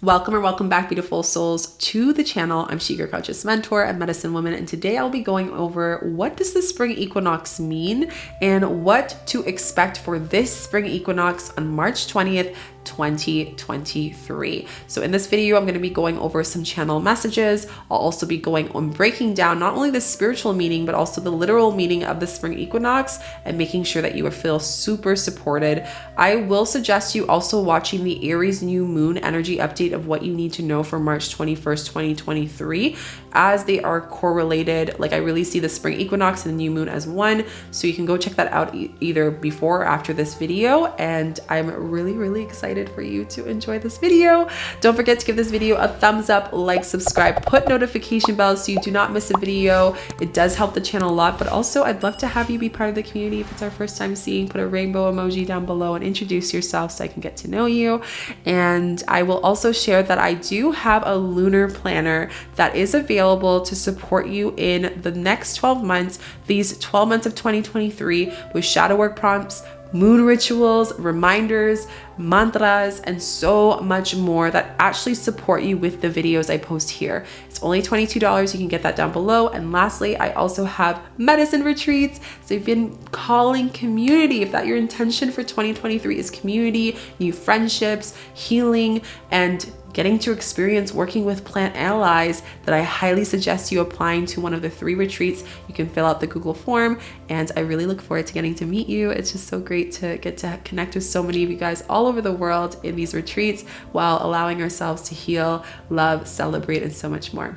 Welcome or welcome back, beautiful souls, to the channel. I'm Chica, conscious mentor and medicine woman, and today I'll be going over what does the spring equinox mean and what to expect for this spring equinox on March 20th, 2023. So in this video, I'm going to be going over some channel messages. I'll also be going on breaking down not only the spiritual meaning, but also the literal meaning of the spring equinox and making sure that you feel super supported. I will suggest you also watching the Aries new moon energy update of what you need to know for March 21st, 2023, as they are correlated. Like, I really see the spring equinox and the new moon as one. So you can go check that out either before or after this video. And I'm really excited for you to enjoy this video. Don't forget to give this video a thumbs up, like, subscribe, put notification bells so you do not miss a video. It does help the channel a lot, but also I'd love to have you be part of the community. If it's our first time seeing, put a rainbow emoji down below and introduce yourself so I can get to know you. And I will also share that I do have a lunar planner that is available to support you in the next 12 months, these 12 months of 2023, with shadow work prompts, moon rituals, reminders, mantras, and so much more that actually support you with the videos I post here. It's only $22. You can get that down below. And lastly, I also have medicine retreats. So I've been calling community. If that your intention for 2023 is community, new friendships, healing, and getting to experience working with plant allies, that I highly suggest you applying to one of the 3 retreats. You can fill out the Google form, and I really look forward to getting to meet you. It's just so great to get to connect with so many of you guys all over the world in these retreats while allowing ourselves to heal, love, celebrate, and so much more.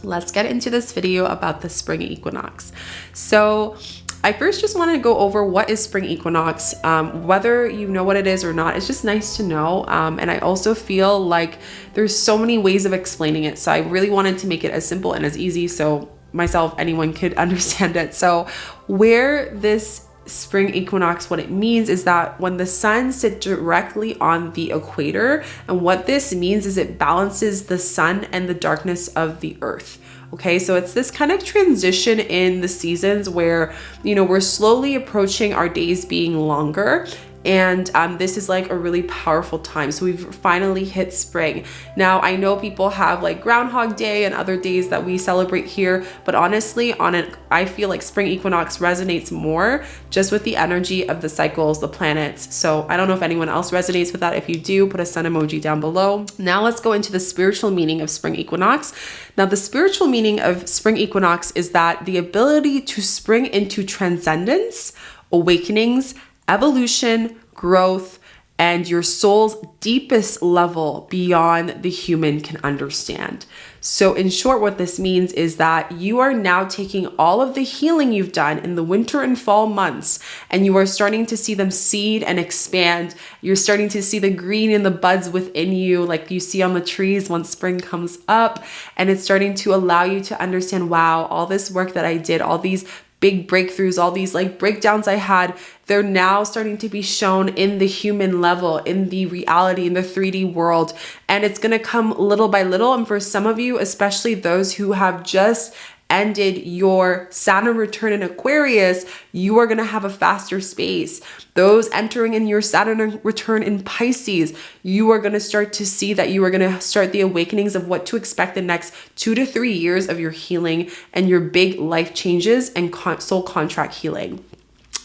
Let's get into this video about the spring equinox. So I first just want to go over what is spring equinox. Whether you know what it is or not, it's just nice to know. And I also feel like there's so many ways of explaining it. So I really wanted to make it as simple and as easy so myself, anyone could understand it. So where this spring equinox, what it means is that when the sun sits directly on the equator, and what this means is it balances the sun and the darkness of the earth. Okay, so it's this kind of transition in the seasons where, you know, we're slowly approaching our days being longer. And this is like a really powerful time. So we've finally hit spring. Now, I know people have like Groundhog Day and other days that we celebrate here, but honestly, I feel like spring equinox resonates more just with the energy of the cycles, the planets. So I don't know if anyone else resonates with that. If you do, put a sun emoji down below. Now let's go into the spiritual meaning of spring equinox. Now, the spiritual meaning of spring equinox is that the ability to spring into transcendence, awakenings, evolution, growth, and your soul's deepest level beyond the human can understand. So in short, what this means is that you are now taking all of the healing you've done in the winter and fall months, and you are starting to see them seed and expand. You're starting to see the green in the buds within you, like you see on the trees once spring comes up, and it's starting to allow you to understand, wow, all this work that I did, all these big breakthroughs, all these like breakdowns I had, they're now starting to be shown in the human level, in the reality, in the 3D world. And it's gonna come little by little. And for some of you, especially those who have just ended your Saturn return in Aquarius, you are gonna have a faster space. Those entering in your Saturn return in Pisces, you are gonna start to see that you are gonna start the awakenings of what to expect the next 2 to 3 years of your healing and your big life changes and soul contract healing.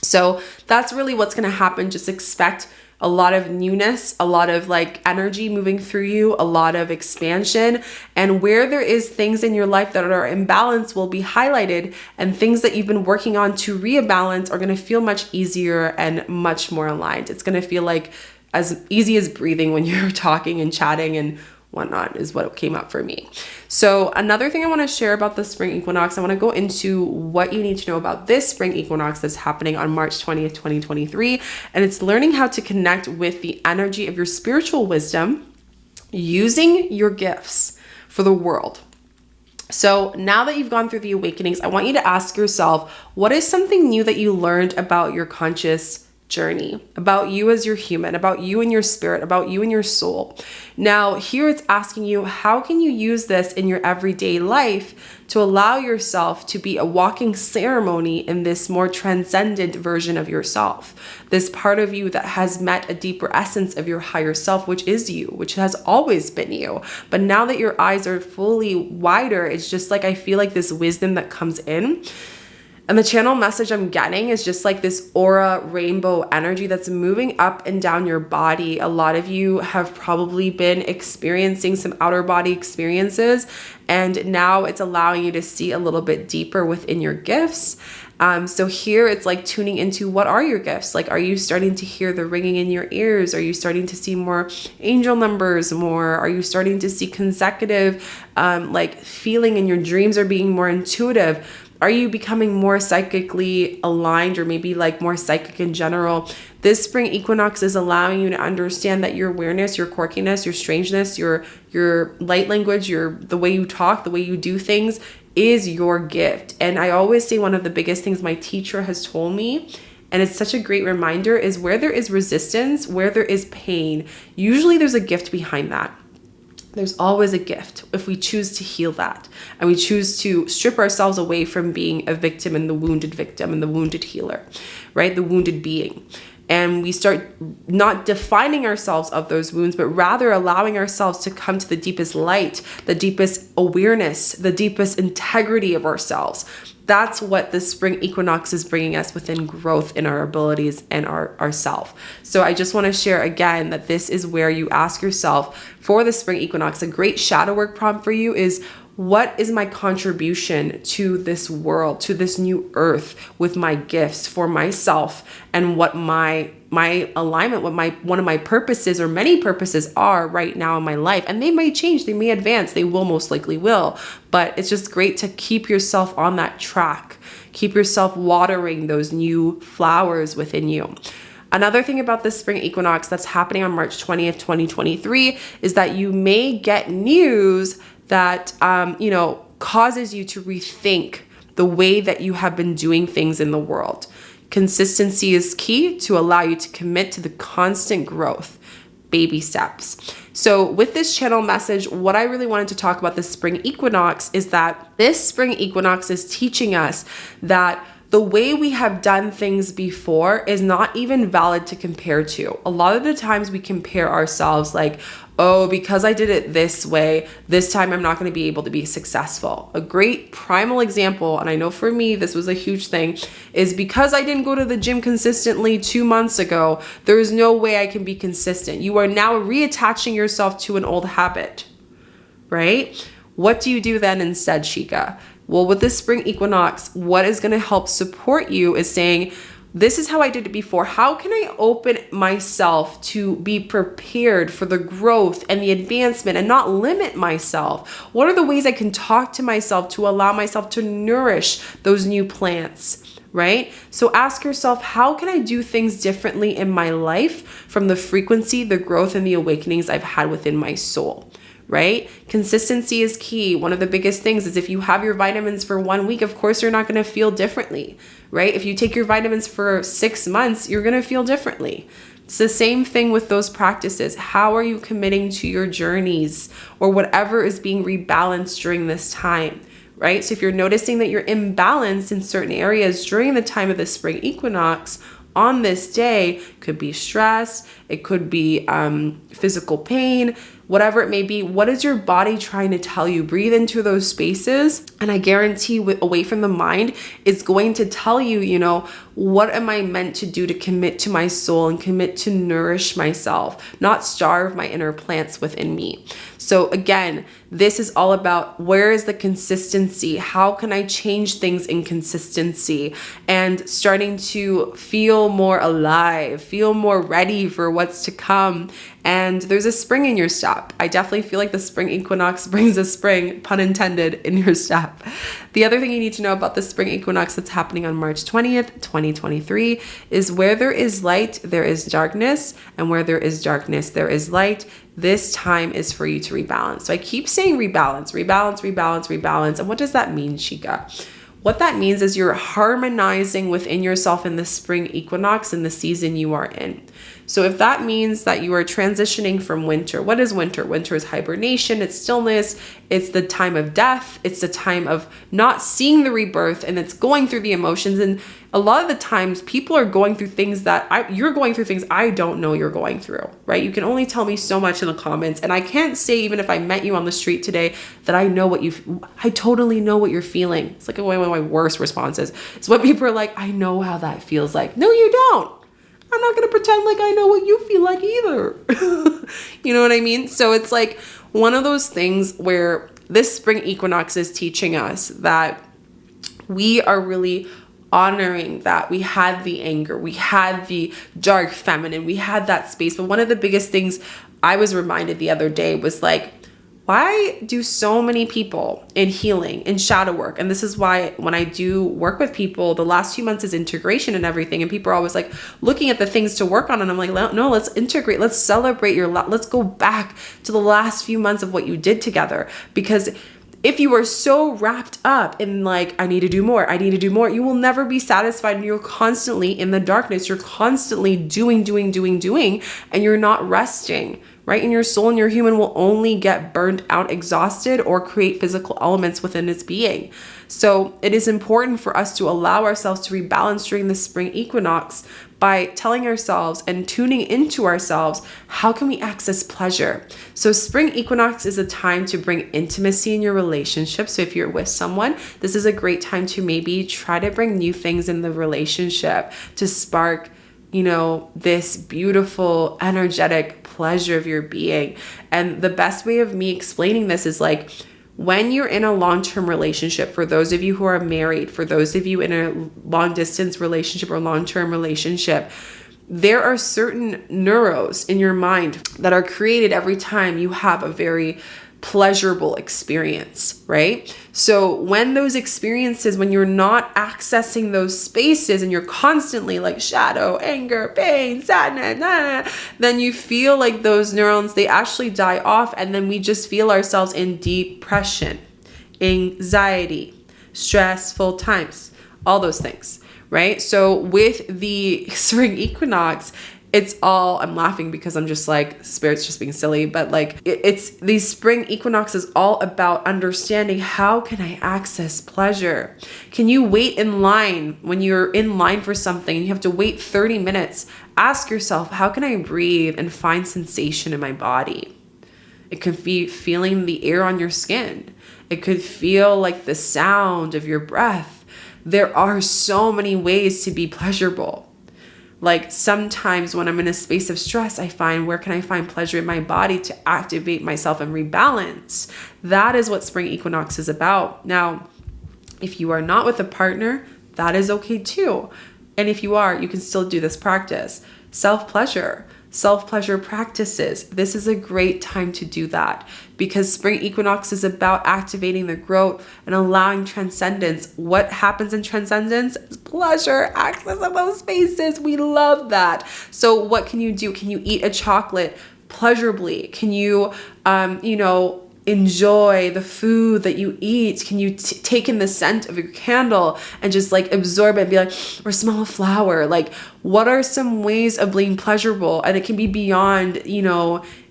So that's really what's gonna happen. Just expect a lot of newness, a lot of like energy moving through you, a lot of expansion. And where there is things in your life that are imbalanced will be highlighted, and things that you've been working on to rebalance are going to feel much easier and much more aligned. It's going to feel like as easy as breathing when you're talking and chatting and whatnot is what came up for me. So another thing I want to share about the spring equinox, I want to go into what you need to know about this spring equinox that's happening on March 20th, 2023. And it's learning how to connect with the energy of your spiritual wisdom using your gifts for the world. So now that you've gone through the awakenings, I want you to ask yourself, what is something new that you learned about your conscious journey, about you as your human, about you and your spirit, about you and your soul. Now, here it's asking you, how can you use this in your everyday life to allow yourself to be a walking ceremony in this more transcendent version of yourself? This part of you that has met a deeper essence of your higher self, which is you, which has always been you. But now that your eyes are fully wider, it's just like I feel like this wisdom that comes in. And the channel message I'm getting is just like this aura rainbow energy that's moving up and down your body. A lot of you have probably been experiencing some outer body experiences, and now it's allowing you to see a little bit deeper within your gifts. So here it's like tuning into, what are your gifts? Like, are you starting to hear the ringing in your ears? Are you starting to see more angel numbers more? Are you starting to see consecutive, like feeling in your dreams, are being more intuitive? Are you becoming more psychically aligned, or maybe like more psychic in general? This spring equinox is allowing you to understand that your awareness, your quirkiness, your strangeness, your light language, the way you talk, the way you do things is your gift. And I always say one of the biggest things my teacher has told me, and it's such a great reminder, is where there is resistance, where there is pain, usually there's a gift behind that. There's always a gift if we choose to heal that, and we choose to strip ourselves away from being a victim and the wounded victim and the wounded healer, right? The wounded being. And we start not defining ourselves of those wounds, but rather allowing ourselves to come to the deepest light, the deepest awareness, the deepest integrity of ourselves. That's what the spring equinox is bringing us within growth in our abilities and our self. So I just want to share again that this is where you ask yourself for the spring equinox. A great shadow work prompt for you is, what is my contribution to this world, to this new earth, with my gifts for myself, and what my alignment, what one of my purposes or many purposes are right now in my life. And they may change, they may advance, they will most likely will, but it's just great to keep yourself on that track, keep yourself watering those new flowers within you. Another thing about the spring equinox that's happening on March 20th, 2023 is that you may get news that, causes you to rethink the way that you have been doing things in the world. Consistency is key to allow you to commit to the constant growth, baby steps. So with this channel message, what I really wanted to talk about this spring equinox is that this spring equinox is teaching us that the way we have done things before is not even valid to compare to. A lot of the times we compare ourselves like, oh, because I did it this way, this time I'm not going to be able to be successful. A great primal example, and I know for me this was a huge thing, is because I didn't go to the gym consistently 2 months ago, there is no way I can be consistent. You are now reattaching yourself to an old habit, right? What do you do then instead, Chica? Well, with this spring equinox, what is going to help support you is saying, this is how I did it before. How can I open myself to be prepared for the growth and the advancement and not limit myself? What are the ways I can talk to myself to allow myself to nourish those new plants, right? So ask yourself, how can I do things differently in my life from the frequency, the growth, and the awakenings I've had within my soul? Right? Consistency is key. One of the biggest things is if you have your vitamins for 1 week, of course, you're not going to feel differently, right? If you take your vitamins for 6 months, you're going to feel differently. It's the same thing with those practices. How are you committing to your journeys or whatever is being rebalanced during this time, right? So if you're noticing that you're imbalanced in certain areas during the time of the spring equinox, on this day, could be stress, it could be physical pain, whatever it may be. What is your body trying to tell you? Breathe into those spaces, and I guarantee away from the mind, it's going to tell you, what am I meant to do to commit to my soul and commit to nourish myself, not starve my inner plants within me. So again, this is all about, where is the consistency? How can I change things in consistency? And starting to feel more alive, feel more ready for what's to come. And there's a spring in your step. I definitely feel like the spring equinox brings a spring, pun intended, in your step. The other thing you need to know about the spring equinox that's happening on March 20th, 2023 is, where there is light, there is darkness, and where there is darkness, there is light. This time is for you to rebalance. So I keep saying rebalance, rebalance, rebalance, rebalance. And what does that mean, Chica? What that means is you're harmonizing within yourself in the spring equinox in the season you are in. So if that means that you are transitioning from winter, what is winter? Winter is hibernation, it's stillness, it's the time of death, it's the time of not seeing the rebirth, and it's going through the emotions. And a lot of the times people are going through things you're going through things I don't know you're going through, right? You can only tell me so much in the comments. And I can't say, even if I met you on the street today, that I totally know what you're feeling. It's like one of my worst responses. It's when people are like, I know how that feels like. No, you don't. I'm not going to pretend like I know what you feel like either. You know what I mean? So it's like one of those things where this spring equinox is teaching us that we are really honoring that we had the anger, we had the dark feminine, we had that space. But one of the biggest things I was reminded the other day was like, why do so many people in healing, in shadow work? And this is why when I do work with people, the last few months is integration and everything. And people are always like looking at the things to work on. And I'm like, no, let's integrate. Let's celebrate let's go back to the last few months of what you did together. Because if you are so wrapped up in like, I need to do more, you will never be satisfied. And you're constantly in the darkness. You're constantly doing, and you're not resting, right? And your soul and your human will only get burnt out, exhausted, or create physical elements within its being. So it is important for us to allow ourselves to rebalance during the spring equinox by telling ourselves and tuning into ourselves, how can we access pleasure? So spring equinox is a time to bring intimacy in your relationship. So if you're with someone, this is a great time to maybe try to bring new things in the relationship to spark, this beautiful, energetic pleasure of your being. And the best way of me explaining this is like, when you're in a long-term relationship, for those of you who are married, for those of you in a long-distance relationship or long-term relationship, there are certain neurons in your mind that are created every time you have a very pleasurable experience, right? So when those experiences, when you're not accessing those spaces and you're constantly like shadow, anger, pain, sadness, then you feel like those neurons, they actually die off. And then we just feel ourselves in depression, anxiety, stressful times, all those things, right? So with the spring equinox, I'm laughing because I'm just like, Spirit's just being silly, but like it's the spring equinox is all about understanding, how can I access pleasure? Can you wait in line when you're in line for something and you have to wait 30 minutes? Ask yourself, how can I breathe and find sensation in my body? It could be feeling the air on your skin. It could feel like the sound of your breath. There are so many ways to be pleasurable. Like sometimes when I'm in a space of stress, I find, where can I find pleasure in my body to activate myself and rebalance? That is what spring equinox is about. Now, if you are not with a partner, that is okay too. And if you are, you can still do this practice. Self-pleasure practices. This is a great time to do that because spring equinox is about activating the growth and allowing transcendence. What happens in transcendence is pleasure, access of those spaces. We love that. So what can you do? Can you eat a chocolate pleasurably? Can you, enjoy the food that you eat? Can you take in the scent of your candle and just like absorb it and be like, or smell a flower? Like, what are some ways of being pleasurable? And it can be beyond,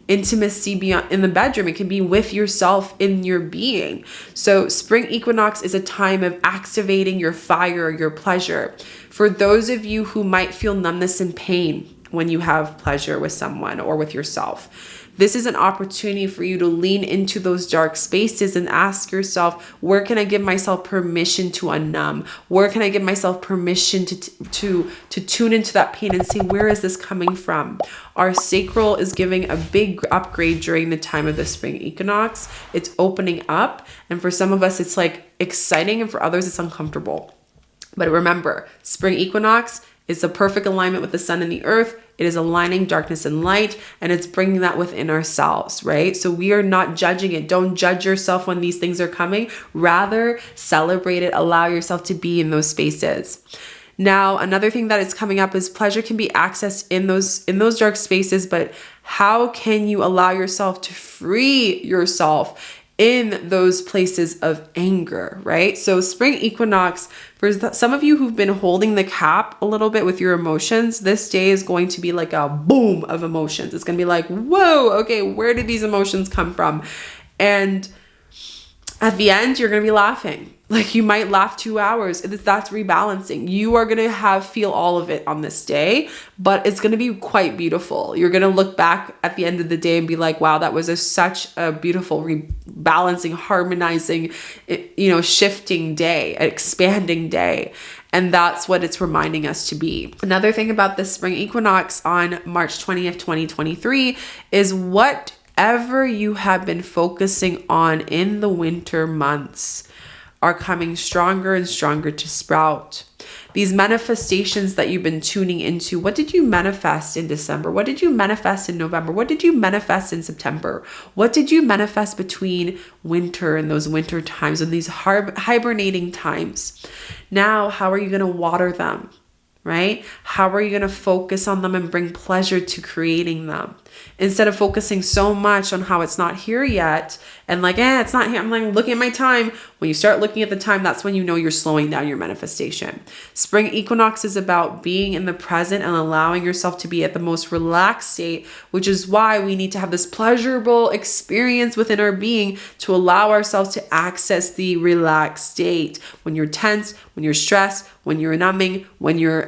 intimacy beyond in the bedroom. It can be with yourself in your being. So spring equinox is a time of activating your fire, your pleasure. For those of you who might feel numbness and pain when you have pleasure with someone or with yourself, this is an opportunity for you to lean into those dark spaces and ask yourself, where can I give myself permission to unnumb? Where can I give myself permission to tune into that pain and see, where is this coming from? Our sacral is giving a big upgrade during the time of the spring equinox. It's opening up. And for some of us, it's like exciting. And for others, it's uncomfortable. But remember, spring equinox is the perfect alignment with the sun and the earth. It is aligning darkness and light, and it's bringing that within ourselves, right? So we are not judging it. Don't judge yourself when these things are coming. Rather, celebrate it. Allow yourself to be in those spaces. Now, another thing that is coming up is pleasure can be accessed in those dark spaces, but how can you allow yourself to free yourself in those places of anger, right? So spring equinox, for some of you who've been holding the cap a little bit with your emotions, this day is going to be like a boom of emotions. It's going to be like, whoa, okay, where did these emotions come from? And at the end, you're going to be laughing. Like you might laugh 2 hours. That's rebalancing. You are going to feel all of it on this day, but it's going to be quite beautiful. You're going to look back at the end of the day and be like, wow, that was such a beautiful rebalancing, harmonizing, shifting day, expanding day. And that's what it's reminding us to be. Another thing about the spring equinox on March 20th, 2023 is whatever you have been focusing on in the winter months are coming stronger and stronger to sprout. These manifestations that you've been tuning into, what did you manifest in December? What did you manifest in November? What did you manifest in September? What did you manifest between winter and those winter times and these hibernating times? Now, how are you going to water them? Right? How are you going to focus on them and bring pleasure to creating them? Instead of focusing so much on how it's not here yet and like, it's not here. I'm like looking at my time. When you start looking at the time, that's when you know you're slowing down your manifestation. Spring equinox is about being in the present and allowing yourself to be at the most relaxed state, which is why we need to have this pleasurable experience within our being to allow ourselves to access the relaxed state. When you're tense, when you're stressed, when you're numbing, when you're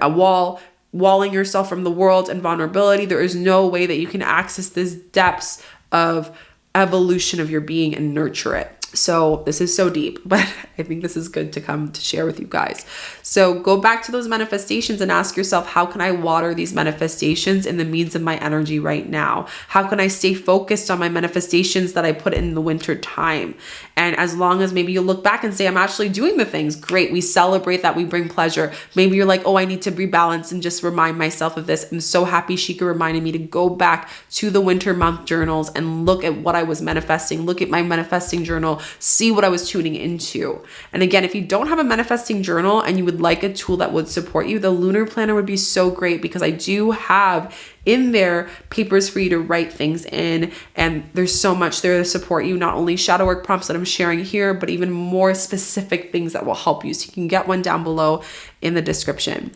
walling yourself from the world and vulnerability, there is no way that you can access this depths of evolution of your being and nurture it. So this is so deep, but I think this is good to come to share with you guys. So go back to those manifestations and ask yourself, how can I water these manifestations in the means of my energy right now? How can I stay focused on my manifestations that I put in the winter time? And as long as maybe you look back and say, I'm actually doing the things, great. We celebrate that, we bring pleasure. Maybe you're like, I need to rebalance and just remind myself of this. I'm so happy Shika reminded me to go back to the winter month journals and look at what I was manifesting, look at my manifesting journal, see what I was tuning into. And again, if you don't have a manifesting journal and you would like a tool that would support you, the lunar planner would be so great because I do have in there papers for you to write things in, and there's so much there to support you, not only shadow work prompts that I'm sharing here, but even more specific things that will help you. So you can get one down below in the description.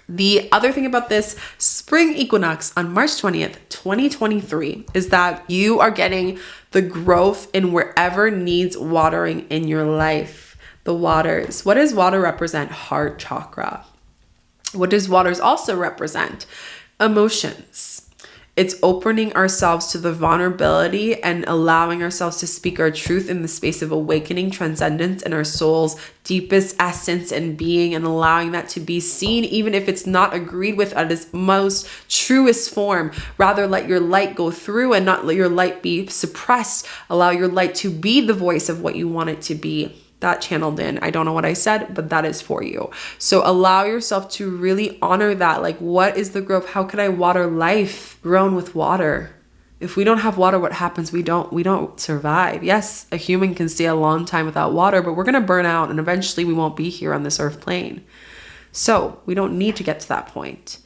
The other thing about this spring equinox on March 20th, 2023 is that you are getting the growth in wherever needs watering in your life. The waters. What does water represent? Heart chakra. What does waters also represent? Emotions. It's opening ourselves to the vulnerability and allowing ourselves to speak our truth in the space of awakening, transcendence, and our soul's deepest essence and being, and allowing that to be seen, even if it's not agreed with at its most truest form. Rather, let your light go through and not let your light be suppressed. Allow your light to be the voice of what you want it to be. That channeled in. I don't know what I said, but that is for you. So allow yourself to really honor that. Like, what is the growth? How can I water life grown with water? If we don't have water, what happens? We don't survive. Yes, a human can stay a long time without water, but we're going to burn out and eventually we won't be here on this earth plane. So we don't need to get to that point.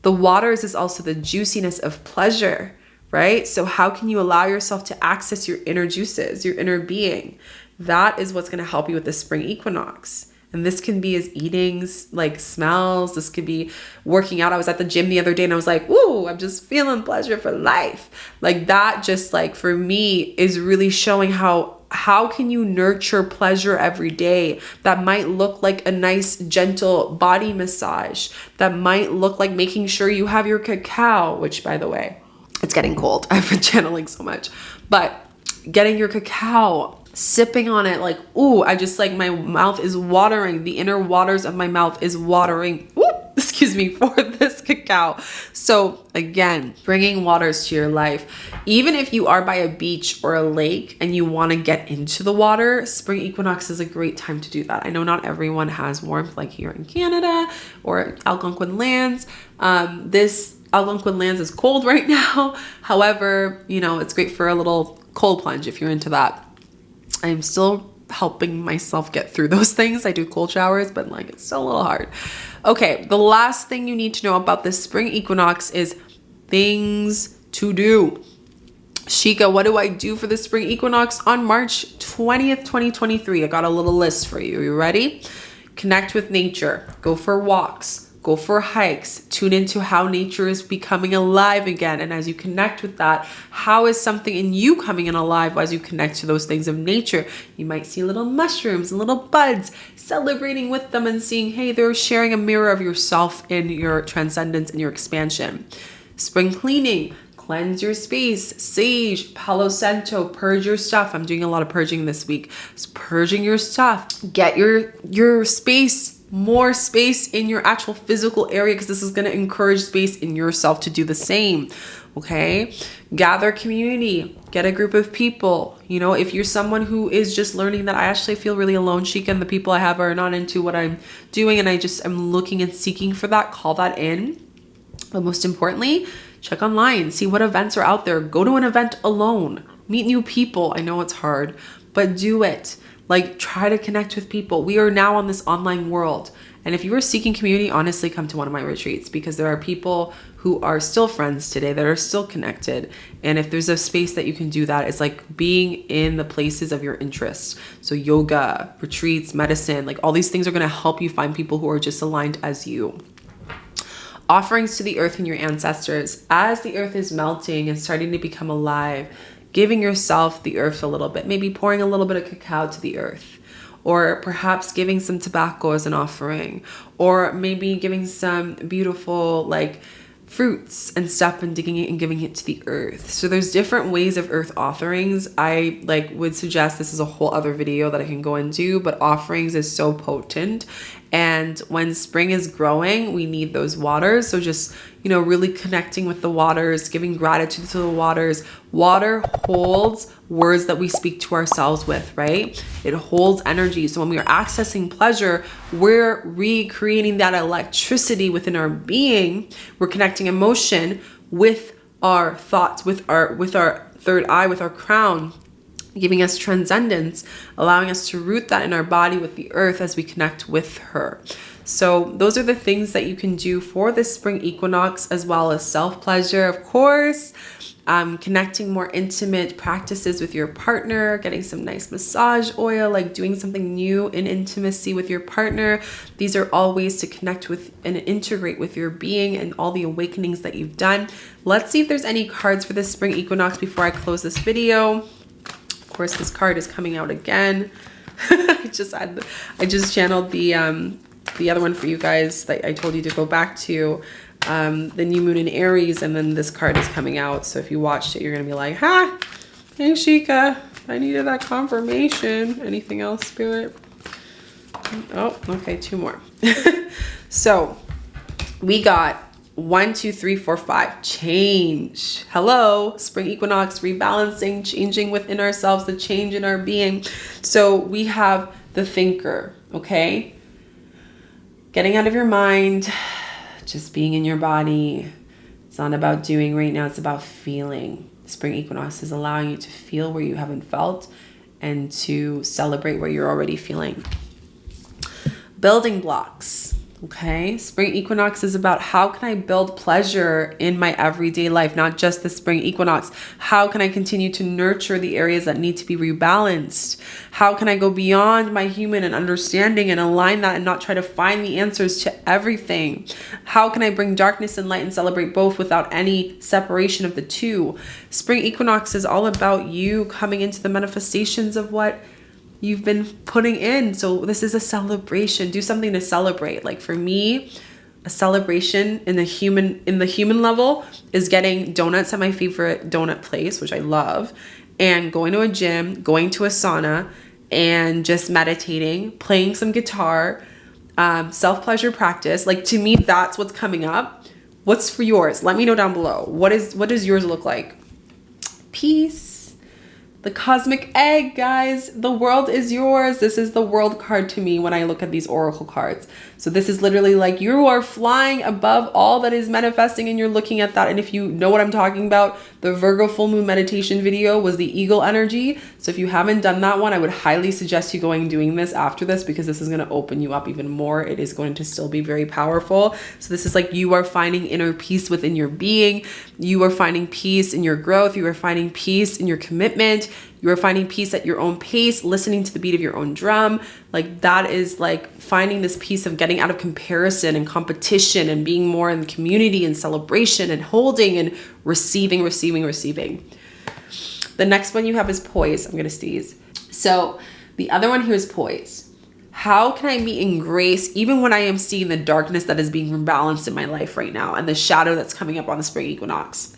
The waters is also the juiciness of pleasure, right? So how can you allow yourself to access your inner juices, your inner being? That is what's going to help you with the spring equinox. And this can be as eatings, like smells. This could be working out. I was at the gym the other day and I was like, ooh, I'm just feeling pleasure for life. Like that just like for me is really showing how can you nurture pleasure every day? That might look like a nice, gentle body massage. That might look like making sure you have your cacao, which by the way, it's getting cold. I've been channeling so much, but getting your cacao, sipping on it, like, ooh, I just like my mouth is watering. The inner waters of my mouth is watering. Ooh, excuse me, for this cacao. So again, bringing waters to your life. Even if you are by a beach or a lake and you want to get into the water, spring equinox is a great time to do that. I know not everyone has warmth like here in Canada or Algonquin lands. This Algonquin lands is cold right now. However, it's great for a little cold plunge if you're into that. I'm still helping myself get through those things. I do cold showers, but it's still a little hard. Okay, the last thing you need to know about this spring equinox is things to do. Shika, what do I do for the spring equinox on March 20th, 2023? I got a little list for you. You ready? Connect with nature. Go for walks. Go for hikes. Tune into how nature is becoming alive again. And as you connect with that, how is something in you coming in alive as you connect to those things of nature? You might see little mushrooms and little buds, celebrating with them and seeing, hey, they're sharing a mirror of yourself in your transcendence and your expansion. Spring cleaning. Cleanse your space, sage, Palo Santo, purge your stuff. I'm doing a lot of purging this week. It's purging your stuff. Get your space, more space in your actual physical area, because this is going to encourage space in yourself to do the same. Okay? Gather community. Get a group of people. You know, if you're someone who is just learning that I actually feel really alone, Chica, and the people I have are not into what I'm doing, and I'm looking and seeking for that, call that in. But most importantly, check online, see what events are out there. Go to an event alone, meet new people. I know it's hard, but do it. Like, try to connect with people. We are now on this online world. And if you are seeking community, honestly, come to one of my retreats, because there are people who are still friends today that are still connected. And if there's a space that you can do that, it's like being in the places of your interest. So yoga, retreats, medicine, like all these things are going to help you find people who are just aligned as you. Offerings to the earth and your ancestors. As the earth is melting and starting to become alive, giving yourself the earth a little bit, maybe pouring a little bit of cacao to the earth, or perhaps giving some tobacco as an offering, or maybe giving some beautiful like fruits and stuff and digging it and giving it to the earth. So there's different ways of earth offerings. I would suggest, this is a whole other video that I can go into, but offerings is so potent. And when spring is growing, we need those waters. So just, you know, really connecting with the waters, giving gratitude to the waters. Water holds words that we speak to ourselves with, right? It holds energy. So when we are accessing pleasure, we're recreating that electricity within our being. We're connecting emotion with our thoughts, with our third eye, with our crown, giving us transcendence, allowing us to root that in our body with the earth as we connect with her. So those are the things that you can do for this spring equinox, as well as self-pleasure, of course, connecting more intimate practices with your partner, getting some nice massage oil, like doing something new in intimacy with your partner. These are all ways to connect with and integrate with your being and all the awakenings that you've done. Let's see if there's any cards for this spring equinox before I close this video. Of course, this card is coming out again. I just channeled the other one for you guys that I told you to go back to, the new moon in Aries, and then this card is coming out. So if you watched it, you're gonna be like, ha, hey Chica, I needed that confirmation. Anything else, Spirit? Oh, okay, two more. So we got 1, 2, 3, 4, 5. Change. Hello. Spring equinox, rebalancing, changing within ourselves, the change in our being. So we have the thinker, okay? Getting out of your mind, just being in your body. It's not about doing right now. It's about feeling. Spring equinox is allowing you to feel where you haven't felt and to celebrate where you're already feeling. Building blocks. Okay, spring equinox is about how can I build pleasure in my everyday life, not just the spring equinox. How can I continue to nurture the areas that need to be rebalanced? How can I go beyond my human and understanding and align that and not try to find the answers to everything? How can I bring darkness and light and celebrate both without any separation of the two? Spring equinox is all about you coming into the manifestations of what you've been putting in. So this is a celebration. Do something to celebrate. Like for me, a celebration in the human level is getting donuts at my favorite donut place, which I love, and going to a gym, going to a sauna, and just meditating, playing some guitar, self-pleasure practice. Like to me, that's what's coming up. What's for yours? Let me know down below. What does yours look like? Peace, The cosmic egg, guys. The world is yours. This is the world card to me when I look at these oracle cards. So this is literally like you are flying above all that is manifesting and you're looking at that. And if you know what I'm talking about, the Virgo full moon meditation video was the eagle energy. So if you haven't done that one, I would highly suggest you going and doing this after this, because this is going to open you up even more. It is going to still be very powerful. So this is like you are finding inner peace within your being. You are finding peace in your growth. You are finding peace in your commitment. You are finding peace at your own pace, listening to the beat of your own drum. Like that is like finding this piece of getting out of comparison and competition and being more in the community and celebration and holding and receiving. The next one you have is poise. I'm going to sneeze. So the other one here is poise. How can I be in grace even when I am seeing the darkness that is being rebalanced in my life right now and the shadow that's coming up on the spring equinox?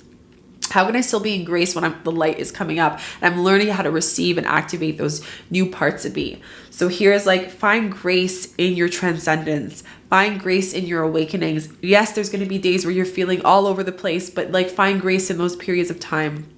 How can I still be in grace when the light is coming up and I'm learning how to receive and activate those new parts of me? So here's like, find grace in your transcendence. Find grace in your awakenings. Yes, there's going to be days where you're feeling all over the place, but like find grace in those periods of time.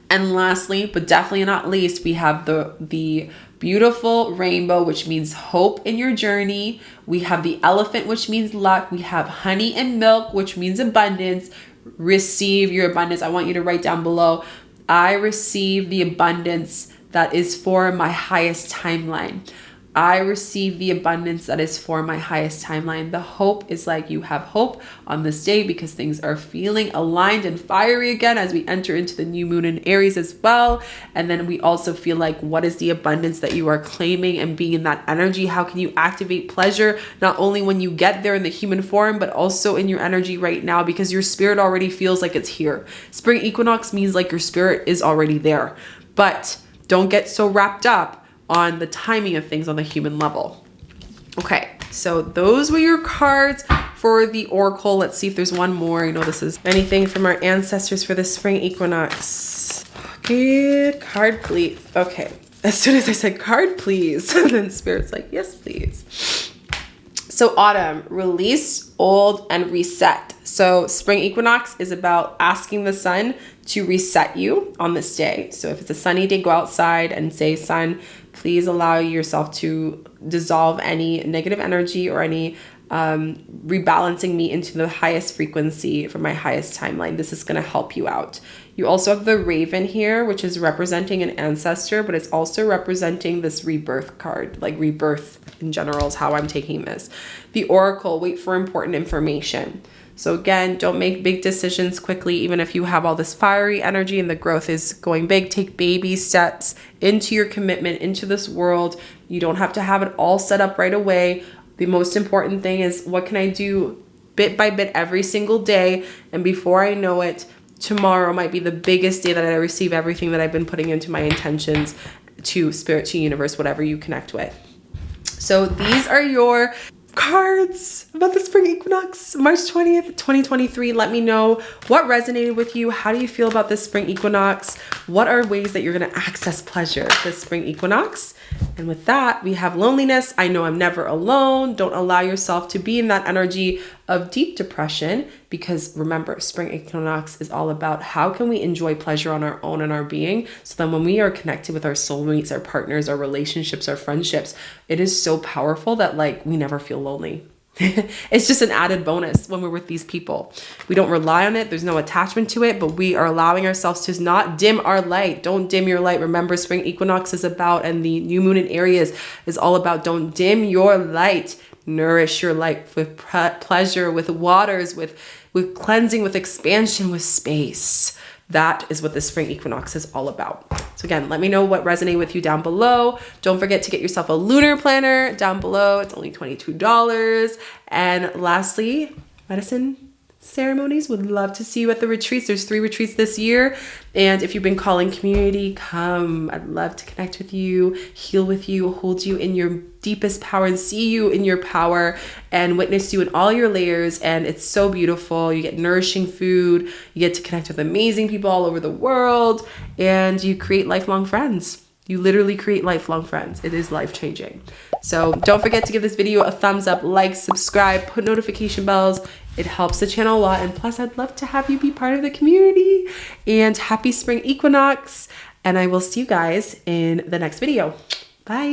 And lastly, but definitely not least, we have the beautiful rainbow, which means hope in your journey. We have the elephant, which means luck. We have honey and milk, which means abundance. Receive your abundance. I want you to write down below, I receive the abundance that is for my highest timeline. I receive the abundance that is for my highest timeline. The hope is like you have hope on this day because things are feeling aligned and fiery again as we enter into the new moon in Aries as well. And then we also feel like, what is the abundance that you are claiming and being in that energy? How can you activate pleasure not only when you get there in the human form, but also in your energy right now, because your spirit already feels like it's here. Spring equinox means like your spirit is already there, but don't get so wrapped up on the timing of things on the human level. Okay, so those were your cards for the oracle. Let's see if there's one more. I know this is anything from our ancestors for the spring equinox. Okay, card please. Okay, as soon as I said card please, then spirit's like, yes please. So autumn, release, old, and reset. So spring equinox is about asking the sun to reset you on this day. So if it's a sunny day, go outside and say, sun, please allow yourself to dissolve any negative energy or any rebalancing me into the highest frequency for my highest timeline. This is going to help you out. You also have the raven here, which is representing an ancestor, but it's also representing this rebirth card, like rebirth in general is how I'm taking this. The oracle, wait for important information. So again, don't make big decisions quickly, even if you have all this fiery energy and the growth is going big. Take baby steps into your commitment, into this world. You don't have to have it all set up right away. The most important thing is, what can I do bit by bit every single day? And before I know it, tomorrow might be the biggest day that I receive everything that I've been putting into my intentions to spirit, to universe, whatever you connect with. So these are your cards about the spring equinox, March 20th, 2023. Let me know what resonated with you. How do you feel about this spring equinox? What are ways that you're going to access pleasure this spring equinox? And with that, we have loneliness. I know I'm never alone. Don't allow yourself to be in that energy of deep depression, because remember, spring equinox is all about how can we enjoy pleasure on our own and our being, so then when we are connected with our soulmates, our partners, our relationships, our friendships, it is so powerful that like we never feel lonely. It's just an added bonus when we're with these people. We don't rely on it. There's no attachment to it, but we are allowing ourselves to not dim our light. Don't dim your light. Remember, spring equinox is about, and the new moon in Aries is all about, don't dim your light. Nourish your light with pleasure, with waters, with cleansing, with expansion, with space. That is what the spring equinox is all about. So again, let me know what resonated with you down below. Don't forget to get yourself a lunar planner down below. It's only $22. And lastly, medicine ceremonies. Would love to see you at the retreats. There's 3 retreats this year. And if you've been calling community, come. I'd love to connect with you, heal with you, hold you in your deepest power and see you in your power and witness you in all your layers. And it's so beautiful. You get nourishing food. You get to connect with amazing people all over the world, and you create lifelong friends. You literally create lifelong friends. It is life-changing. So don't forget to give this video a thumbs up, like, subscribe, put notification bells. It helps the channel a lot. And plus, I'd love to have you be part of the community. And happy spring equinox. And I will see you guys in the next video. Bye.